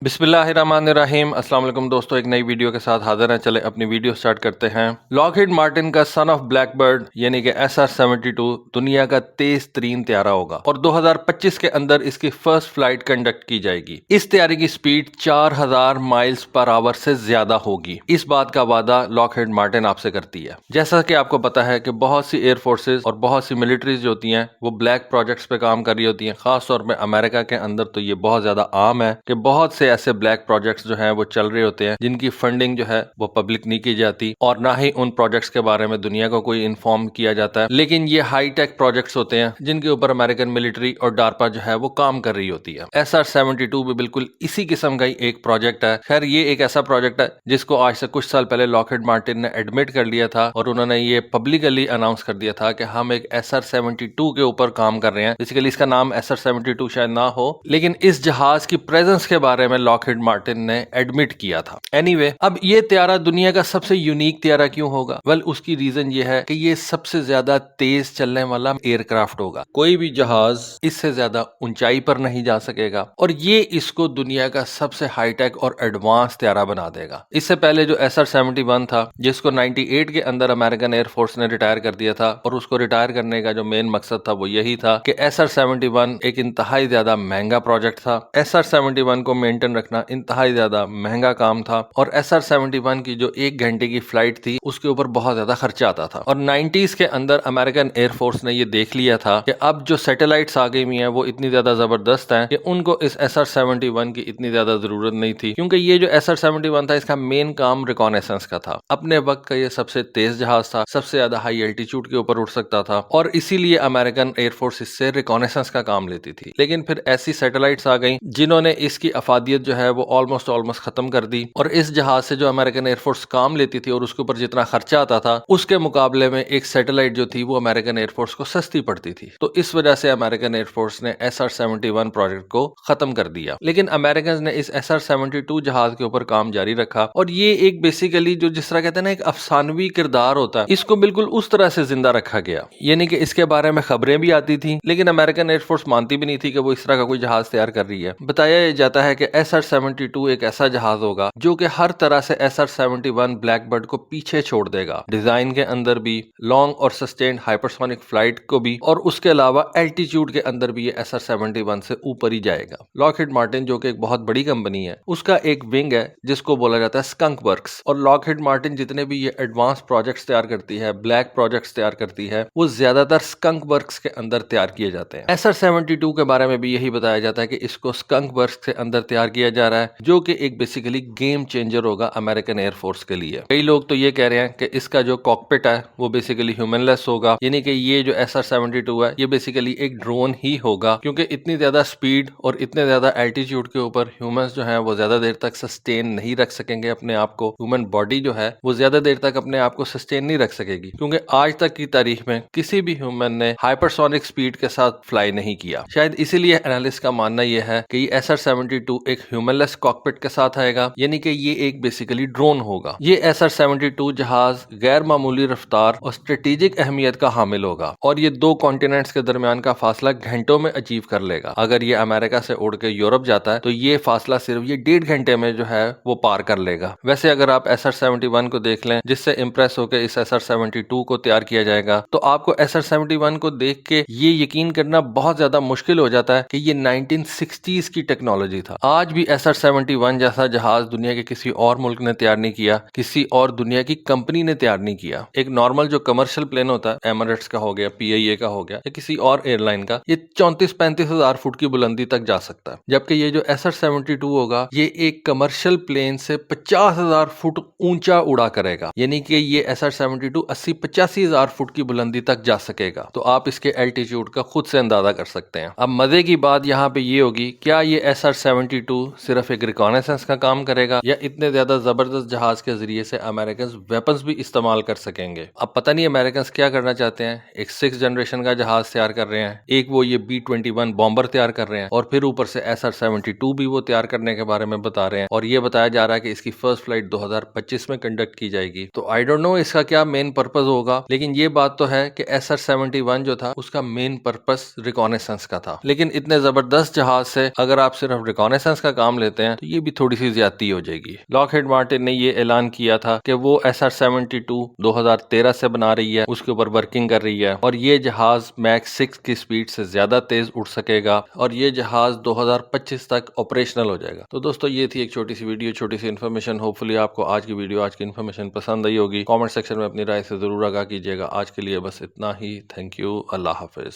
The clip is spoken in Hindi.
बिस्मिल्लाहिर्रहमानिर्रहीम। अस्सलाम वालेकुम दोस्तों, एक नई वीडियो के साथ हाजिर हैं। चले अपनी वीडियो स्टार्ट करते हैं। लॉकहीड मार्टिन का सन ऑफ ब्लैकबर्ड यानी कि SR-72 दुनिया का तेज तरीन त्यारा होगा और 2025 के अंदर इसकी फर्स्ट फ्लाइट कंडक्ट की जाएगी। इस त्यारे की स्पीड 4000 माइल्स पर आवर से ज्यादा होगी। इस बात का वादा लॉकहीड मार्टिन आपसे करती है। जैसा कि आपको पता है कि बहुत सी एयर फोर्सेज और बहुत सी मिलिट्रीज जो होती हैं वो ब्लैक प्रोजेक्ट्स पे काम कर रही होती हैं। खासतौर पर अमेरिका के अंदर तो ये बहुत ज्यादा आम है कि बहुत से ऐसे ब्लैक प्रोजेक्ट्स जो हैं वो चल रहे होते हैं जिनकी फंडिंग जो है वो पब्लिक नहीं की जाती और ना ही उन प्रोजेक्ट्स के बारे में दुनिया को कोई इन्फॉर्म किया जाता है। लेकिन ये हाई टेक प्रोजेक्ट्स होते हैं जिनके ऊपर अमेरिकन मिलिट्री और डार्पा जो है वो काम कर रही होती है। SR-72 भी बिल्कुल इसी किस्म का ही एक प्रोजेक्ट है। खैर ये एक ऐसा प्रोजेक्ट है जिसको आज से कुछ साल पहले लॉकहीड मार्टिन ने एडमिट कर लिया था और उन्होंने ये पब्लिकली अनाउंस कर दिया था कि हम एक SR-72 के ऊपर काम कर रहे हैं। बेसिकली इसका नाम SR-72 शायद ना हो, लेकिन इस जहाज की प्रेजेंस के बारे में लॉकहीड मार्टिन ने एडमिट किया था। एनीवे, अब ये त्यारा दुनिया का सबसे यूनिक त्यारा क्यों होगा? वेल, उसकी रीजन ये है कि ये सबसे ज्यादा तेज चलने वाला एयरक्राफ्ट होगा। कोई भी जहाज इससे ज्यादा ऊंचाई पर नहीं जा सकेगा और ये इसको दुनिया का सबसे हाईटेक और एडवांस त्यारा बना देगा। इससे पहले जो SR-71 था जिसको 98 के अंदर अमेरिकन एयरफोर्स ने रिटायर कर दिया था और उसको रिटायर करने का जो मेन मकसद था वो यही था कि SR-71 एक इंतहाई ज्यादा महंगा प्रोजेक्ट था। SR-71 को मेंटेन रखना इंतहाई ज्यादा महंगा काम था और SR-71 की जो 1 घंटे की फ्लाइट थी उसके ऊपर बहुत ज्यादा खर्चा आता था। और 90s के अंदर अमेरिकन एयरफोर्स ने ये देख लिया था कि अब जो सैटेलाइट्स आ गई हुई हैं वो इतनी ज्यादा जबरदस्त हैं कि उनको इस SR-71 की इतनी ज्यादा जरूरत नहीं थी, क्योंकि ये जो SR-71 था इसका मेन काम रिकॉनेसेंस का था। अपने वक्त का ये सबसे तेज जहाज था, सबसे ज्यादा हाई एल्टीट्यूड के ऊपर उड़ सकता था और इसीलिए अमेरिकन एयरफोर्स इससे रिकॉनेसेंस का काम लेती थी। लेकिन फिर ऐसी सैटेलाइट्स आ गई जिन्होंने इसकी अफादियत जो है वो ऑलमोस्ट खत्म कर दी और इस जहाज से जो अमेरिकन एयरफोर्स काम लेती थी और उसके ऊपर जितना खर्चा आता था उसके मुकाबले में एक सैटेलाइट जो थी वो अमेरिकन एयरफोर्स को सस्ती पड़ती थी। तो इस वजह से अमेरिकन एयरफोर्स ने SR-71 प्रोजेक्ट को खत्म कर दिया। लेकिन अमेरिकन ने इस SR-72 जहाज के ऊपर काम जारी रखा और ये एक बेसिकली जो जिस तरह कहते हैं ना एक अफसानवी किरदार होता है, इसको बिल्कुल उस तरह से जिंदा रखा गया। यानी कि इसके बारे में खबरें भी आती थी लेकिन अमेरिकन एयरफोर्स मानती भी नहीं थी कि वो इस तरह का कोई जहाज तैयार कर रही है। बताया जाता है कि SR-72 एक ऐसा जहाज होगा जो कि हर तरह से SR-71 ब्लैकबर्ड को पीछे छोड़ देगा। डिजाइन के अंदर भी, लॉन्ग और सस्टेन्ड हाइपरसोनिक फ्लाइट को भी, और उसके अलावा एल्टीट्यूड के अंदर भी ये SR-71 से ऊपर ही जाएगा। लॉकहीड मार्टिन जो कि एक बहुत बड़ी कंपनी है उसका एक विंग है जिसको बोला जाता है स्कंक वर्क्स। और लॉकहीड मार्टिन जितने भी ये एडवांस प्रोजेक्ट्स तैयार करती है, ब्लैक प्रोजेक्ट्स तैयार करती है, वो ज्यादातर स्कंक वर्क्स के अंदर तैयार किए जाते हैं। SR-72 के बारे में भी यही बताया जाता है कि इसको स्कंक वर्क्स के अंदर तैयार किया जा रहा है जो कि एक बेसिकली गेम चेंजर होगा अमेरिकन एयरफोर्स के लिए। कई लोग तो ये कह रहे हैं कि इसका जो कॉकपिट है वो बेसिकली ह्यूमनलेस होगा, यानी कि ये जो SR-72 है ये बेसिकली एक ड्रोन ही होगा, क्योंकि इतनी ज्यादा स्पीड और इतने ज्यादा एल्टीट्यूड के ऊपर ह्यूमंस जो है वो ज्यादा देर तक सस्टेन नहीं रख सकेंगे अपने आप को। ह्यूमन बॉडी जो है वो ज्यादा देर तक अपने आप को सस्टेन नहीं रख सकेगी, क्योंकि आज तक की तारीख में किसी भी ह्यूमन ने हाइपरसोनिक स्पीड के साथ फ्लाई नहीं किया। शायद इसीलिए एनालिस्ट का मानना यह है कि SR-72 एक ह्यूमनलेस कॉकपिट के साथ आएगा, यानी कि ये एक बेसिकली ड्रोन होगा। ये SR-72 जहाज गैर मामूली रफ्तार और स्ट्रेटेजिक अहमियत का हामिल होगा और ये 2 कॉन्टिनेंट्स के दरमियान का फासला घंटों में अचीव कर लेगा। अगर ये अमेरिका से उड़ के यूरोप जाता है तो ये फासला सिर्फ ये 1.5 घंटे में जो है वो पार कर लेगा। वैसे अगर आप SR-71 को देख लें जिससे इंप्रेस होकर इस SR-72 को तैयार किया जाएगा तो आपको SR-71 को देख के ये यकीन करना बहुत ज्यादा मुश्किल हो जाता है कि ये 1960s की टेक्नोलॉजी था। आज भी SR-71 जैसा जहाज दुनिया के किसी और मुल्क ने तैयार नहीं किया, किसी और दुनिया की कंपनी ने तैयार नहीं किया। एक नॉर्मल जो कमर्शियल प्लेन होता है, एमिरेट्स का हो गया, PIA का हो गया या किसी और एयरलाइन का, ये 34-35 हजार फुट की बुलंदी तक जा सकता है, जबकि ये जो SR-72 होगा ये एक कमर्शियल प्लेन से 50,000 फुट ऊंचा उड़ा करेगा। यानी कि ये SR-72 80-85 हजार फुट की बुलंदी तक जा सकेगा। तो आप इसके एल्टीट्यूड का खुद से अंदाजा कर सकते हैं। अब मजे की बात यहाँ पे ये होगी, क्या ये SR-72 सिर्फ एक रिकॉनेसेंस का काम करेगा या इतने ज्यादा जबरदस्त जहाज के जरिए से अमेरिकन वेपन्स भी इस्तेमाल कर सकेंगे? अब पता नहीं अमेरिकन क्या करना चाहते हैं। एक 6th जनरेशन का जहाज तैयार कर रहे हैं, एक वो ये B-21 बॉम्बर तैयार कर रहे हैं और फिर ऊपर से SR-72 भी वो तैयार करने के बारे में बता रहे हैं और ये बताया जा रहा है कि इसकी फर्स्ट फ्लाइट 2025 में कंडक्ट की जाएगी। तो आई डोंट नो इसका क्या मेन पर्पस होगा, लेकिन ये बात तो है कि SR-71 जो था उसका मेन पर्पस रिकॉनेसेंस का था। लेकिन इतने जबरदस्त जहाज से अगर आप सिर्फ रिकॉनेसेंस का काम लेते हैं तो ये भी थोड़ी सी ज्यादती हो जाएगी। लॉकहीड मार्टिन ने ये ऐलान किया था कि वो SR-72 2013 से बना रही है, उसके ऊपर वर्किंग कर रही है और ये जहाज मैक 6 की स्पीड से ज्यादा तेज उड़ सकेगा और ये जहाज 2025 तक ऑपरेशनल हो जाएगा। तो दोस्तों ये थी एक छोटी सी वीडियो, छोटी सी इन्फॉर्मेशन। होपफुली आपको आज की वीडियो, आज की इन्फॉर्मेशन पसंद आई होगी। कमेंट सेक्शन में अपनी राय से जरूर आगाह कीजिएगा। आज के लिए बस इतना ही। Thank you. Allah Hafiz.